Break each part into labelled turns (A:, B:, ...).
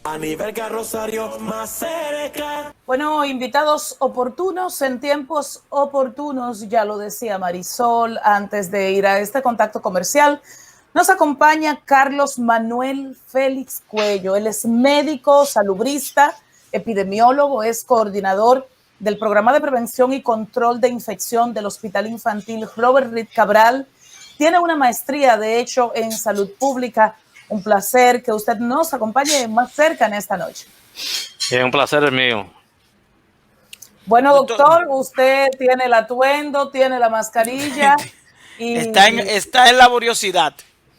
A: A nivel Rosario más cerca.
B: Bueno, invitados oportunos en tiempos oportunos, ya lo decía Marisol antes de ir a este contacto comercial. Nos acompaña Carlos Manuel Félix Cuello. Él es médico, salubrista, epidemiólogo, es coordinador del programa de prevención y control de infección del Hospital Infantil Robert Reed Cabral. Tiene una maestría, de hecho, en salud pública. Un placer que usted nos acompañe más cerca en esta noche.
C: Es un placer el mío.
B: Bueno, doctor, usted tiene el atuendo, tiene la mascarilla y
D: está en laboriosidad.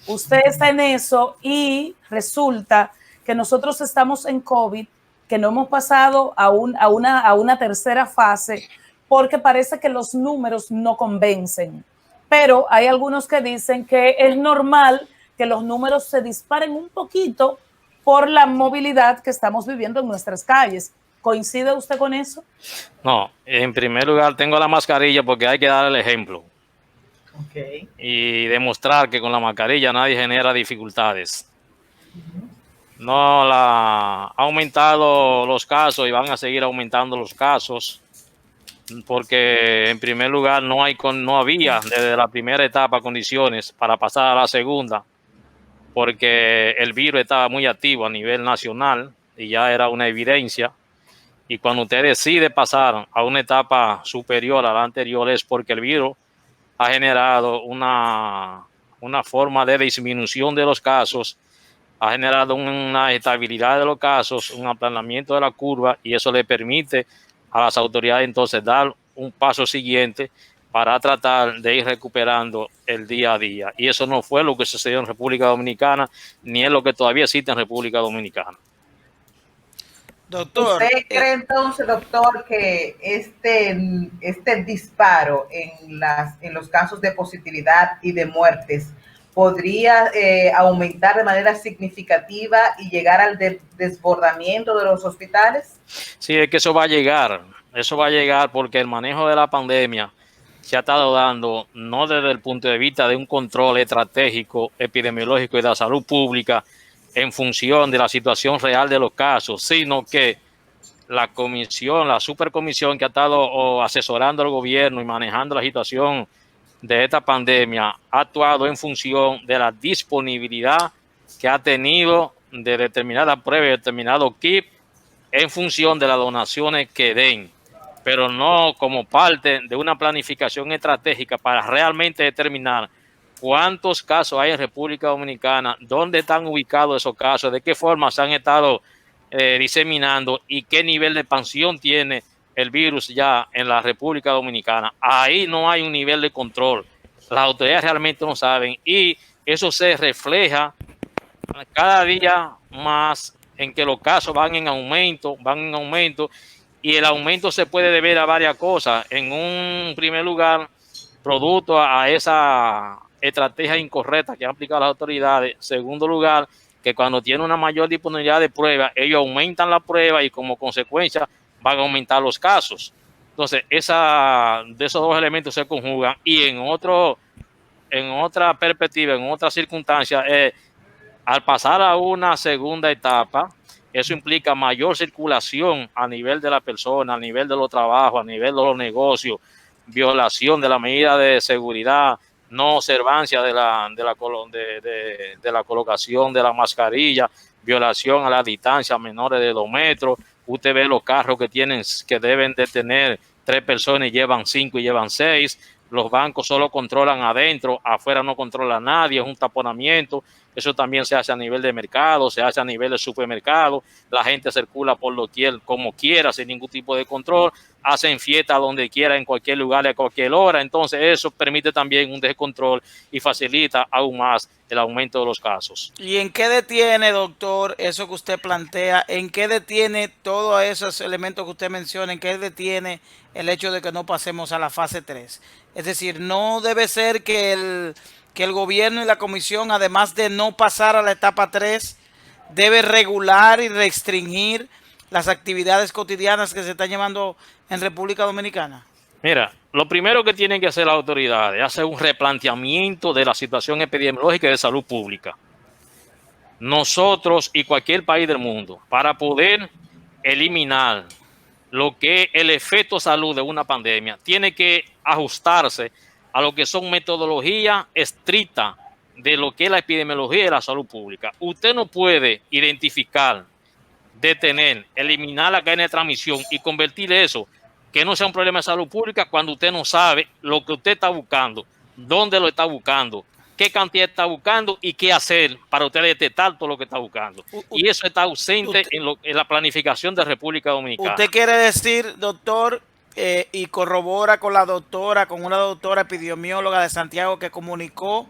B: Usted está en eso y resulta que nosotros estamos en COVID, que no hemos pasado a una tercera fase porque parece que los números no convencen. Pero hay algunos que dicen que es normal que los números se disparen un poquito por la movilidad que estamos viviendo en nuestras calles. ¿Coincide usted con eso?
C: No, en primer lugar tengo la mascarilla porque hay que dar el ejemplo.
D: Okay.
C: Y demostrar que con la mascarilla nadie genera dificultades. No ha aumentado los casos y van a seguir aumentando los casos porque en primer lugar no había desde la primera etapa condiciones para pasar a la segunda, porque el virus estaba muy activo a nivel nacional y ya era una evidencia. Y cuando usted decide pasar a una etapa superior a la anterior es porque el virus ha generado una forma de disminución de los casos, ha generado una estabilidad de los casos, un aplanamiento de la curva, y eso le permite a las autoridades entonces dar un paso siguiente para tratar de ir recuperando el día a día. Y eso no fue lo que sucedió en República Dominicana, ni es lo que todavía existe en República Dominicana.
D: Doctor,
E: ¿usted cree entonces, doctor, que este disparo en los casos de positividad y de muertes podría aumentar de manera significativa y llegar al desbordamiento de los hospitales?
C: Sí, es que eso va a llegar porque el manejo de la pandemia se ha estado dando no desde el punto de vista de un control estratégico, epidemiológico y de la salud pública en función de la situación real de los casos, sino que la supercomisión que ha estado asesorando al gobierno y manejando la situación de esta pandemia ha actuado en función de la disponibilidad que ha tenido de determinada prueba y determinado kit en función de las donaciones que den, pero no como parte de una planificación estratégica para realmente determinar cuántos casos hay en República Dominicana, dónde están ubicados esos casos, de qué forma se han estado diseminando y qué nivel de expansión tiene el virus ya en la República Dominicana. Ahí no hay un nivel de control. Las autoridades realmente no saben y eso se refleja cada día más en que los casos van en aumento y el aumento se puede deber a varias cosas. En un primer lugar, producto a esa estrategia incorrecta que han aplicado las autoridades. Segundo lugar, que cuando tiene una mayor disponibilidad de pruebas, ellos aumentan la prueba y como consecuencia van a aumentar los casos. Entonces, de esos dos elementos se conjugan y en otra perspectiva, en otra circunstancia, al pasar a una segunda etapa, eso implica mayor circulación a nivel de la persona, a nivel de los trabajos, a nivel de los negocios, violación de la medida de seguridad, no observancia de la colocación de la mascarilla, violación a la distancia menores de 2 metros. Usted ve los carros que deben de tener 3 personas y llevan 5 y llevan 6. Los bancos solo controlan adentro, afuera no controla nadie, es un taponamiento. Eso también se hace a nivel de mercado, se hace a nivel de supermercado. La gente circula por doquier como quiera, sin ningún tipo de control. Hacen fiestas donde quiera, en cualquier lugar, a cualquier hora. Entonces eso permite también un descontrol y facilita aún más el aumento de los casos.
D: ¿Y en qué detiene, doctor, eso que usted plantea? ¿En qué detiene todos esos elementos que usted menciona? ¿En qué detiene el hecho de que no pasemos a la fase 3? Es decir, no debe ser que el gobierno y la comisión, además de no pasar a la etapa 3, debe regular y restringir las actividades cotidianas que se están llevando en República Dominicana.
C: Mira, lo primero que tienen que hacer las autoridades es hacer un replanteamiento de la situación epidemiológica y de salud pública. nosotros y cualquier país del mundo, para poder eliminar lo que es el efecto salud de una pandemia, tiene que ajustarse a lo que son metodologías estrictas de lo que es la epidemiología y la salud pública. Usted no puede identificar, detener, eliminar la cadena de transmisión y convertir eso que no sea un problema de salud pública cuando usted no sabe lo que usted está buscando, dónde lo está buscando, qué cantidad está buscando y qué hacer para usted detectar todo lo que está buscando. Y eso está ausente en la planificación de República Dominicana.
D: ¿Usted quiere decir, doctor, y corrobora con una doctora epidemióloga de Santiago que comunicó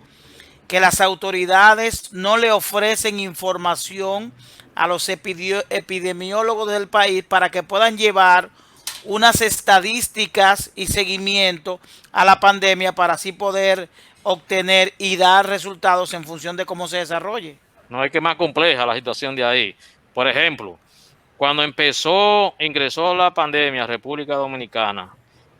D: que las autoridades no le ofrecen información a los epidemiólogos del país para que puedan llevar unas estadísticas y seguimiento a la pandemia para así poder obtener y dar resultados en función de cómo se desarrolle?
C: No, es que es más compleja la situación de ahí. Por ejemplo, cuando ingresó la pandemia a República Dominicana,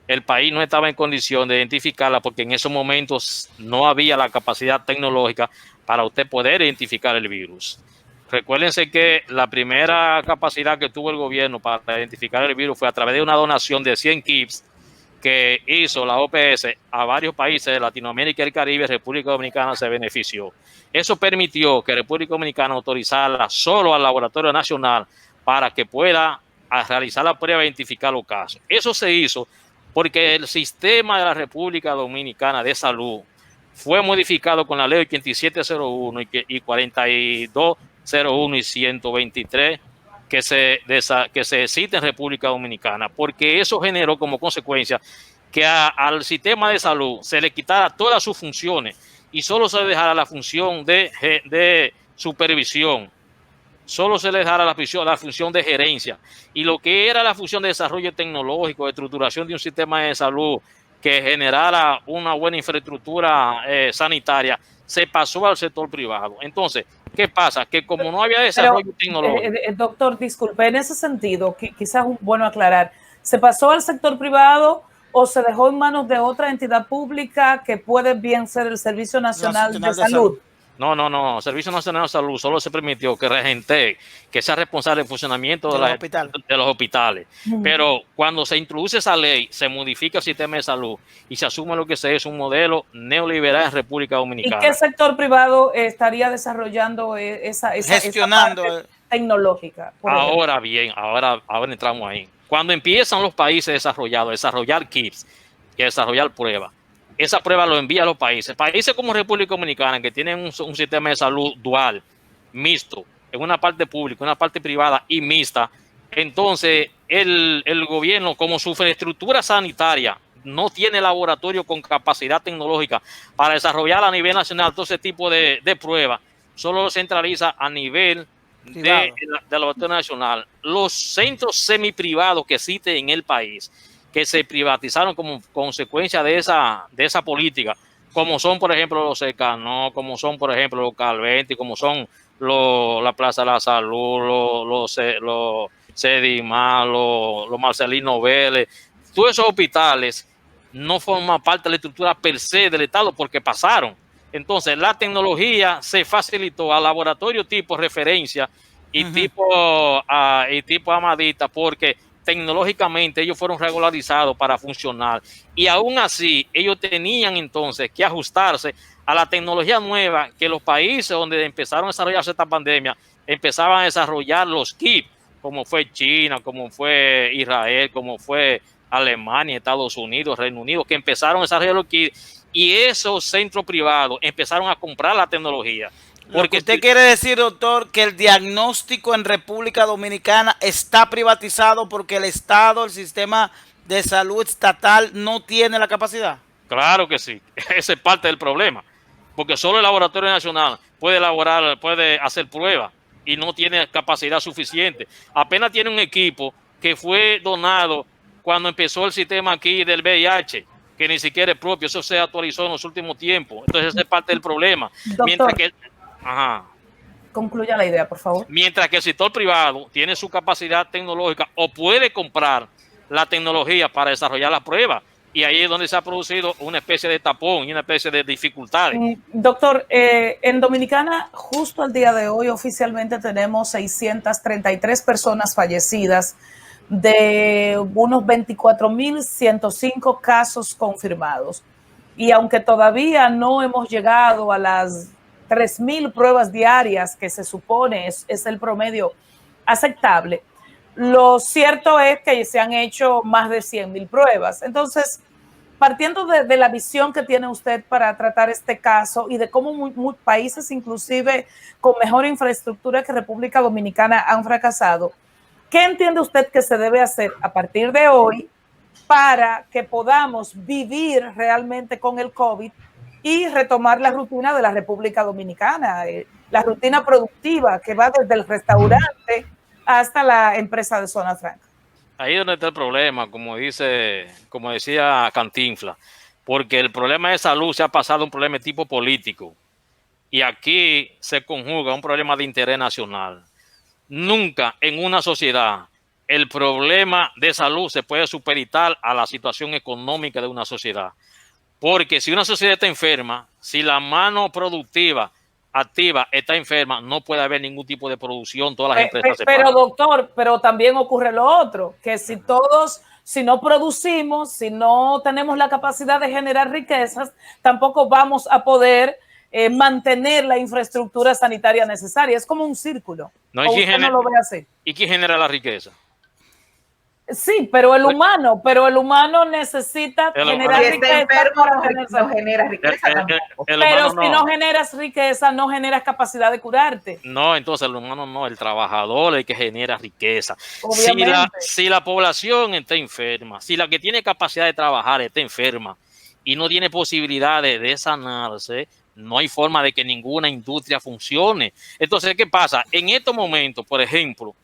C: el país no estaba en condición de identificarla porque en esos momentos no había la capacidad tecnológica para usted poder identificar el virus. Recuérdense que la primera capacidad que tuvo el gobierno para identificar el virus fue a través de una donación de 100 kits que hizo la OPS a varios países de Latinoamérica y el Caribe. República Dominicana se benefició. Eso permitió que República Dominicana autorizara solo al Laboratorio Nacional para que pueda realizar la prueba e identificar los casos. Eso se hizo porque el sistema de la República Dominicana de salud fue modificado con la ley 8701 y 4201 y 123 que se cita en República Dominicana, porque eso generó como consecuencia que al sistema de salud se le quitara todas sus funciones y solo se le dejara la función de supervisión, solo se le dejara la función de gerencia, y lo que era la función de desarrollo tecnológico, de estructuración de un sistema de salud que generara una buena infraestructura sanitaria, se pasó al sector privado. Entonces, ¿qué pasa? Que como no había desarrollo tecnológico...
B: Doctor, disculpe, en ese sentido, quizás es bueno aclarar, ¿se pasó al sector privado o se dejó en manos de otra entidad pública que puede bien ser el Servicio Nacional de Salud?
C: No, el Servicio Nacional de Salud solo se permitió que Regente, que sea responsable del funcionamiento de los hospitales. Pero cuando se introduce esa ley, se modifica el sistema de salud y se asume lo que es un modelo neoliberal en República Dominicana.
B: ¿Y qué sector privado estaría desarrollando gestionando esa parte tecnológica?
C: Ahora bien, ahora entramos ahí. Cuando empiezan los países desarrollados a desarrollar kits y a desarrollar pruebas, esa prueba lo envía a los países. Países como República Dominicana, que tienen un sistema de salud dual, mixto, en una parte pública, una parte privada y mixta. Entonces, el gobierno, como su infraestructura sanitaria, no tiene laboratorio con capacidad tecnológica para desarrollar a nivel nacional todo ese tipo de pruebas, solo lo centraliza a nivel de laboratorio nacional. Los centros semiprivados que existen en el país, que se privatizaron como consecuencia de esa política, como son, por ejemplo, los Secanó, como son, por ejemplo, los Calventi, como son la Plaza de la Salud, los Sedimar, los Marcelino Vélez. Todos esos hospitales no forman parte de la estructura per se del Estado porque pasaron. Entonces, la tecnología se facilitó a laboratorio tipo referencia y tipo Amadita, porque tecnológicamente ellos fueron regularizados para funcionar, y aún así ellos tenían entonces que ajustarse a la tecnología nueva que los países donde empezaron a desarrollarse esta pandemia empezaban a desarrollar los kits, como fue China, como fue Israel, como fue Alemania, Estados Unidos, Reino Unido, que empezaron a desarrollar los kits, y esos centros privados empezaron a comprar la tecnología.
D: Porque usted quiere decir, doctor, que el diagnóstico en República Dominicana está privatizado porque el Estado, el sistema de salud estatal no tiene la capacidad.
C: Claro que sí, esa es parte del problema, porque solo el Laboratorio Nacional puede hacer pruebas y no tiene capacidad suficiente. Apenas tiene un equipo que fue donado cuando empezó el sistema aquí del VIH, que ni siquiera es propio, eso se actualizó en los últimos tiempos. Entonces esa es parte del problema.
B: Doctor,
C: mientras que
B: concluya la idea, por favor.
C: Mientras que el sector privado tiene su capacidad tecnológica o puede comprar la tecnología para desarrollar la prueba y ahí es donde se ha producido una especie de tapón y una especie de dificultades.
B: Doctor, en Dominicana, justo al día de hoy, oficialmente tenemos 633 personas fallecidas de unos 24.105 casos confirmados. Y aunque todavía no hemos llegado a las 3.000 pruebas diarias, que se supone es el promedio aceptable, lo cierto es que se han hecho más de 100.000 pruebas. Entonces, partiendo de la visión que tiene usted para tratar este caso y de cómo países inclusive con mejor infraestructura que República Dominicana han fracasado, ¿qué entiende usted que se debe hacer a partir de hoy para que podamos vivir realmente con el COVID y retomar la rutina de la República Dominicana, la rutina productiva que va desde el restaurante hasta la empresa de zona franca?
C: Ahí es donde está el problema, como decía Cantinflas, porque el problema de salud se ha pasado a un problema de tipo político y aquí se conjuga un problema de interés nacional. Nunca en una sociedad el problema de salud se puede supeditar a la situación económica de una sociedad. Porque si una sociedad está enferma, si la mano productiva activa está enferma, no puede haber ningún tipo de producción, todas las empresas se
B: Pero
C: paran.
B: doctor, pero también ocurre lo otro, que si no producimos, si no tenemos la capacidad de generar riquezas, tampoco vamos a poder mantener la infraestructura sanitaria necesaria. Es como un círculo.
C: No,
B: ¿O usted no lo ve así?
C: ¿Y quién genera la riqueza?
B: Sí, pero el humano necesita generar riqueza para tener salud.
E: No genera riqueza tampoco.
B: Pero si no generas riqueza, no generas capacidad de curarte.
C: No, entonces el humano no, el trabajador es el que genera riqueza.
B: Obviamente.
C: Si la población está enferma, si la que tiene capacidad de trabajar está enferma y no tiene posibilidades de sanarse, no hay forma de que ninguna industria funcione. Entonces, ¿qué pasa? En estos momentos, por ejemplo,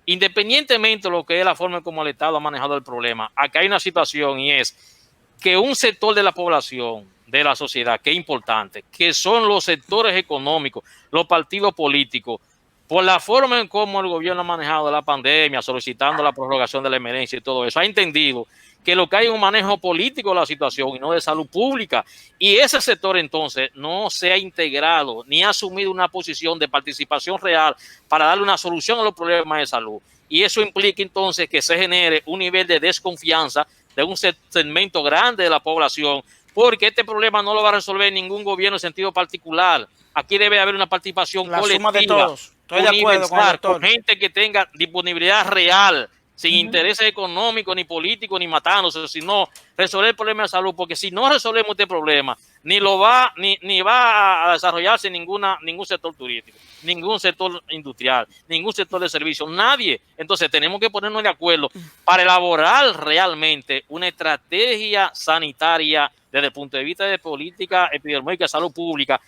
C: independientemente de lo que es la forma como el Estado ha manejado el problema, acá hay una situación y es que un sector de la población, de la sociedad, que es importante, que son los sectores económicos, los partidos políticos, por la forma en cómo el gobierno ha manejado la pandemia, solicitando la prorrogación de la emergencia y todo eso, ha entendido que lo que hay es un manejo político de la situación y no de salud pública. Y ese sector entonces no se ha integrado ni ha asumido una posición de participación real para darle una solución a los problemas de salud. Y eso implica entonces que se genere un nivel de desconfianza de un segmento grande de la población, porque este problema no lo va a resolver ningún gobierno en sentido particular. Aquí debe haber una participación
D: la
C: colectiva,
D: suma de todos. Estoy de acuerdo con el doctor.
C: con gente que tenga disponibilidad real, sin intereses económicos, ni políticos, ni matándose, sino resolver el problema de salud, porque si no resolvemos este problema, ni va a desarrollarse ningún sector turístico, ningún sector industrial, ningún sector de servicios, nadie. Entonces tenemos que ponernos de acuerdo para elaborar realmente una estrategia sanitaria desde el punto de vista de política epidemiológica de salud pública,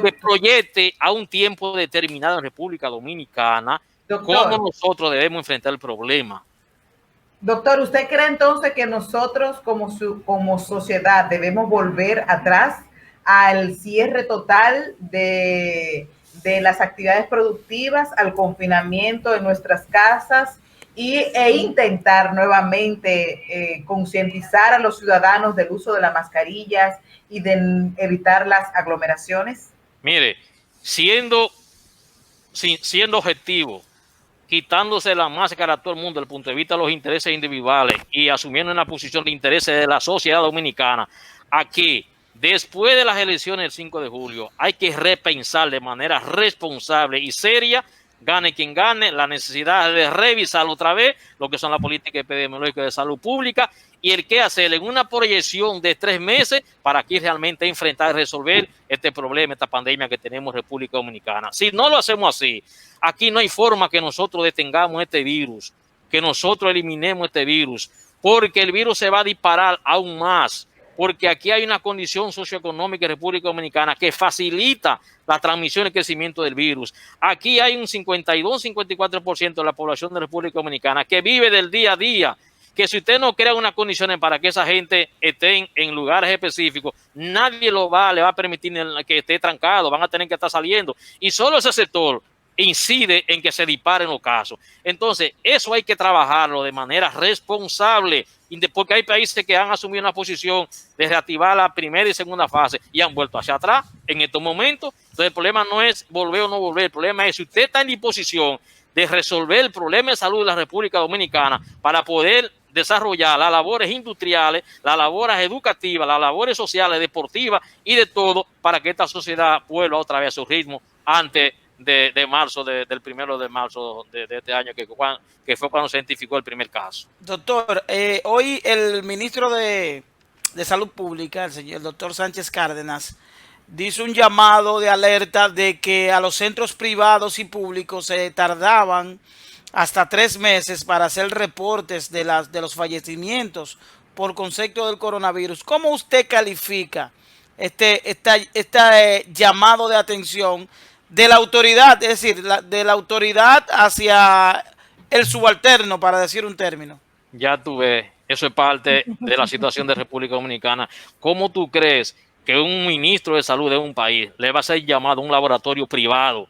C: que proyecte a un tiempo determinado en República Dominicana cómo nosotros debemos enfrentar el problema.
E: Doctor, ¿usted cree entonces que nosotros como sociedad debemos volver atrás al cierre total de las actividades productivas, al confinamiento de nuestras casas e intentar nuevamente concientizar a los ciudadanos del uso de las mascarillas y de evitar las aglomeraciones?
C: Mire, siendo objetivo, quitándose la máscara a todo el mundo desde el punto de vista de los intereses individuales y asumiendo una posición de intereses de la sociedad dominicana, aquí, después de las elecciones del 5 de julio, hay que repensar de manera responsable y seria, gane quien gane, la necesidad de revisar otra vez lo que son las políticas epidemiológicas de salud pública y el qué hacer en una proyección de 3 meses para aquí realmente enfrentar y resolver este problema, esta pandemia que tenemos en República Dominicana. Si no lo hacemos así, aquí no hay forma que nosotros detengamos este virus, que nosotros eliminemos este virus, porque el virus se va a disparar aún más, porque aquí hay una condición socioeconómica en República Dominicana que facilita la transmisión y el crecimiento del virus. Aquí hay un 52-54% de la población de República Dominicana que vive del día a día, que si usted no crea unas condiciones para que esa gente esté en lugares específicos, nadie le va a permitir que esté trancado, van a tener que estar saliendo. Y solo ese sector incide en que se disparen los casos. Entonces, eso hay que trabajarlo de manera responsable, porque hay países que han asumido una posición de reactivar la primera y segunda fase y han vuelto hacia atrás en estos momentos. Entonces el problema no es volver o no volver, el problema es si usted está en disposición de resolver el problema de salud de la República Dominicana para poder desarrollar las labores industriales, las labores educativas, las labores sociales, deportivas y de todo para que esta sociedad vuelva otra vez a su ritmo antes de marzo, del 1 de marzo de este año, que fue cuando se identificó el primer caso.
D: Doctor, hoy el ministro de Salud Pública, el doctor Sánchez Cárdenas, dice un llamado de alerta de que a los centros privados y públicos se tardaban hasta 3 meses para hacer reportes de los fallecimientos por concepto del coronavirus. ¿Cómo usted califica este llamado de atención de la autoridad, es decir, de la autoridad hacia el subalterno, para decir un término?
C: Ya tú ves, eso es parte de la situación de República Dominicana. ¿Cómo tú crees que un ministro de salud de un país le va a hacer llamado a un laboratorio privado,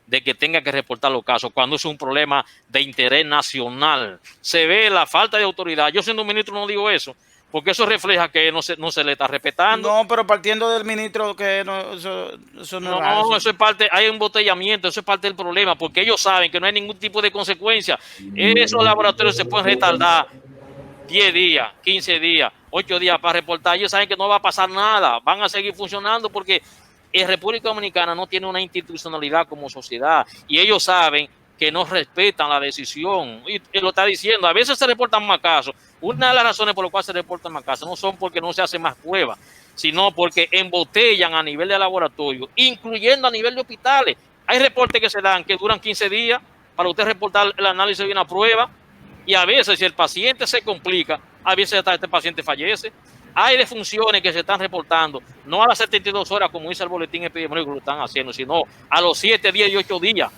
C: de que tenga que reportar los casos cuando es un problema de interés nacional? Se ve la falta de autoridad. Yo siendo un ministro no digo eso, porque eso refleja que no se le está respetando.
D: No, pero partiendo del ministro, que eso no es
C: no, eso es parte, hay embotellamiento, eso es parte del problema, porque ellos saben que no hay ningún tipo de consecuencia. Esos laboratorios se pueden retardar 10 días, 15 días, 8 días para reportar. Ellos saben que no va a pasar nada, van a seguir funcionando porque en República Dominicana no tiene una institucionalidad como sociedad y ellos saben que no respetan la decisión. Y lo está diciendo, a veces se reportan más casos. Una de las razones por las cuales se reportan más casos no son porque no se hacen más pruebas, sino porque embotellan a nivel de laboratorio, incluyendo a nivel de hospitales. Hay reportes que se dan que duran 15 días para usted reportar el análisis de una prueba, y a veces si el paciente se complica, a veces hasta este paciente fallece. Hay defunciones que se están reportando, no a las 72 horas como dice el boletín epidemiológico que lo están haciendo, sino a los 7, 10 y 8 días.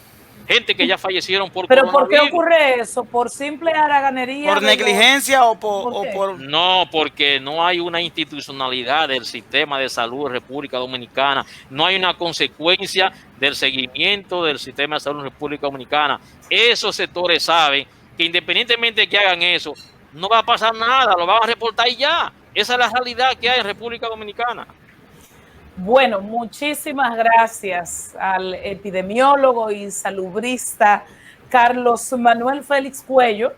C: Gente que ya fallecieron por
B: ¿Pero por qué
C: coronavirus.
B: ocurre eso? ¿Por simple haraganería?
D: ¿Por negligencia o por...?
C: No, porque no hay una institucionalidad del sistema de salud de República Dominicana. No hay una consecuencia del seguimiento del sistema de salud de República Dominicana. Esos sectores saben que independientemente de que hagan eso, no va a pasar nada, lo van a reportar y ya. Esa es la realidad que hay en República Dominicana.
B: Bueno, muchísimas gracias al epidemiólogo y salubrista Carlos Manuel Félix Cuello.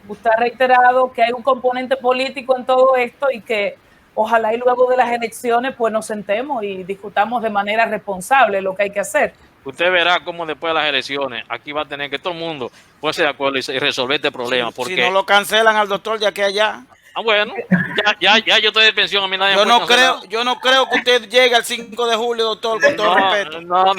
B: Usted ha reiterado que hay un componente político en todo esto y que ojalá y luego de las elecciones pues nos sentemos y discutamos de manera responsable lo que hay que hacer.
C: Usted verá cómo después de las elecciones aquí va a tener que todo el mundo ponerse de acuerdo y resolver este problema. Porque
D: si no lo cancelan al doctor de aquí a allá.
C: Bueno, ya yo estoy de pensión, a mí nadie
D: yo no creo que usted llegue al 5 de julio, doctor, con todo respeto.
C: No.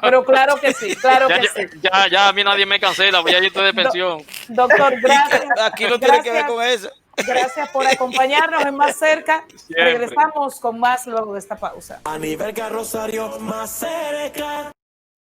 B: Pero claro que sí, claro que sí.
C: Ya a mí nadie me cancela, pues ya yo estoy de pensión.
B: Doctor, gracias.
D: Aquí no tiene que ver con eso.
B: Gracias por acompañarnos en Más Cerca.
C: Siempre.
B: Regresamos con más luego de esta pausa.
A: A nivel carrosario más cerca.